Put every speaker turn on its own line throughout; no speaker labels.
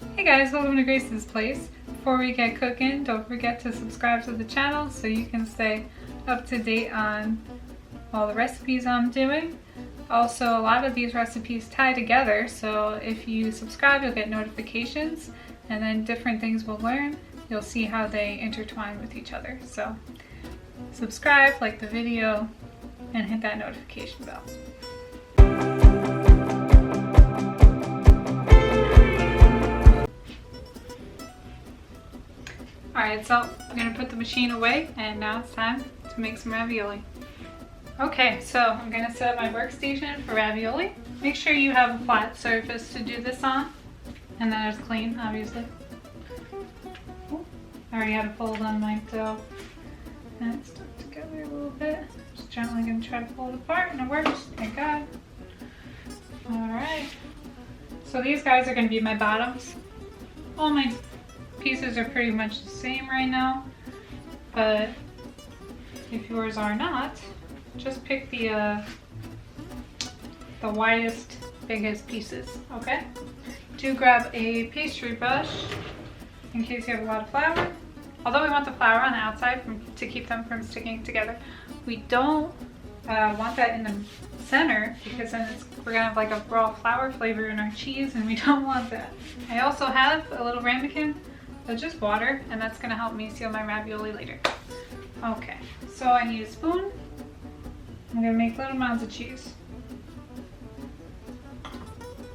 Hey guys, welcome to Grace's Place. Before we get cooking, don't forget to subscribe to the channel so you can stay up to date on all the recipes I'm doing. Also, a lot of these recipes tie together, so if you subscribe, you'll get notifications, and then different things we'll learn. You'll see how they intertwine with each other. So subscribe, like the video, and hit that notification bell. Alright, so I'm going to put the machine away, and now it's time to make some ravioli. Okay, so I'm going to set up my workstation for ravioli. Make sure you have a flat surface to do this on, and that it's clean, obviously. Ooh, I already had a fold on my dough, and it's stuck together a little bit. Just gently going to try to pull it apart, and it works, thank God. Alright, so these guys are going to be my bottoms. All my pieces are pretty much the same right now, but if yours are not, just pick the widest, biggest pieces, okay? Do grab a pastry brush in case you have a lot of flour. Although we want the flour on the outside to keep them from sticking together, we don't want that in the center because then we're gonna have like a raw flour flavor in our cheese, and we don't want that. I also have a little ramekin, but just water, and that's gonna help me seal my ravioli later. Okay, so I need a spoon. I'm gonna make little mounds of cheese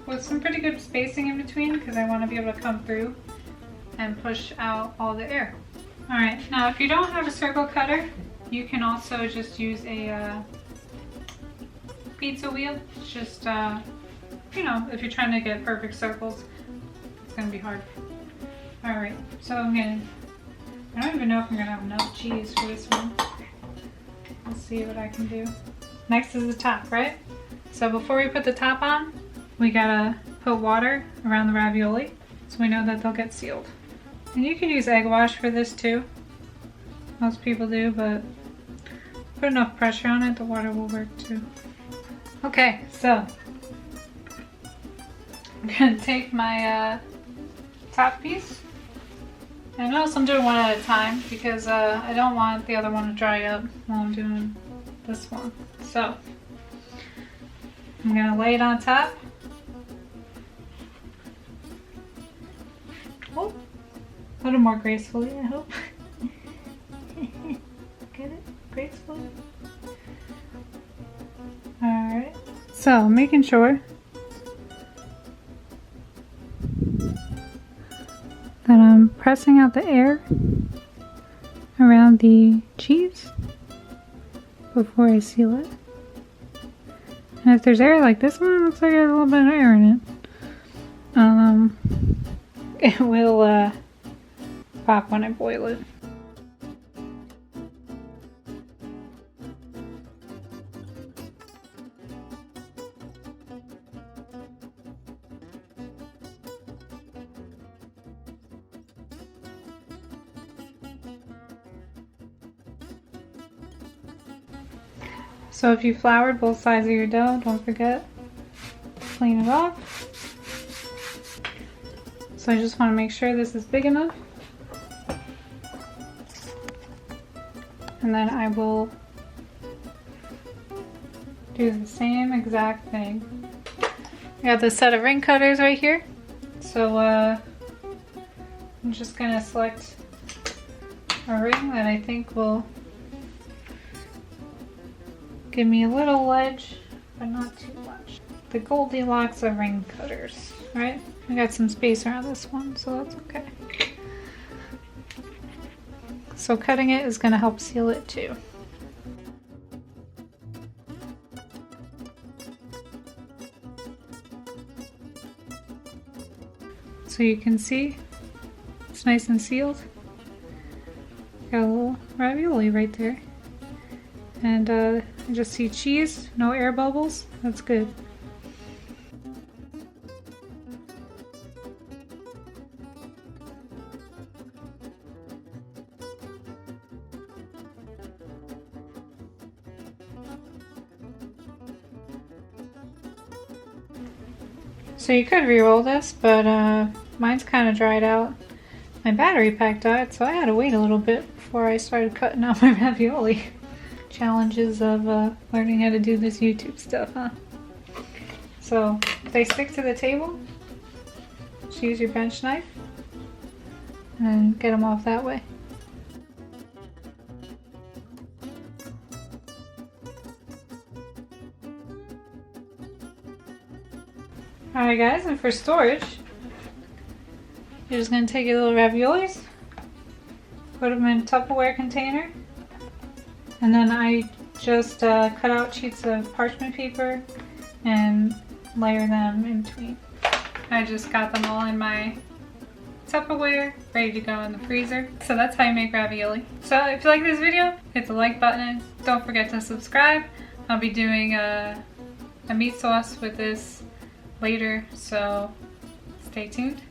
with some pretty good spacing in between because I want to be able to come through and push out all the air. Alright, now if you don't have a circle cutter, you can also just use a pizza wheel. It's just, you know, if you're trying to get perfect circles, it's gonna be hard. Alright, so I don't even know if I'm gonna have enough cheese for this one. Let's see what I can do. Next is the top, right? So before we put the top on, we gotta put water around the ravioli so we know that they'll get sealed. And you can use egg wash for this too. Most people do, but put enough pressure on it, the water will work too. Okay, so I'm gonna take my top piece. I notice I'm doing one at a time because I don't want the other one to dry up while I'm doing this one. So I'm gonna lay it on top. Oh, a little more gracefully, I hope. Get it? Gracefully? Alright. So making sure that I'm pressing out the air around the cheese before I seal it. And if there's air like this one, it looks like there's a little bit of air in it. It will pop when I boil it. So if you floured both sides of your dough, don't forget to clean it off. So I just want to make sure this is big enough. And then I will do the same exact thing. I got this set of ring cutters right here. So I'm just going to select a ring that I think will give me a little ledge, but not too much. The Goldilocks of ring cutters, right? I got some space around this one, so that's okay. So cutting it is going to help seal it too. So you can see it's nice and sealed. Got a little ravioli right there. And I just see cheese, no air bubbles. That's good. So you could re-roll this, but Mine's kind of dried out. My battery pack died, so I had to wait a little bit before I started cutting out my ravioli. Challenges of learning how to do this YouTube stuff, huh? So if they stick to the table, just use your bench knife and get them off that way. Alright guys, and for storage, you're just going to take your little raviolis, put them in a Tupperware container, and then I just cut out sheets of parchment paper and layer them in between. I just got them all in my Tupperware, ready to go in the freezer. So that's how you make ravioli. So if you like this video, hit the like button. Don't forget to subscribe. I'll be doing a meat sauce with this later, so stay tuned.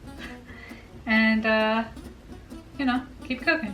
And, you know, keep cooking.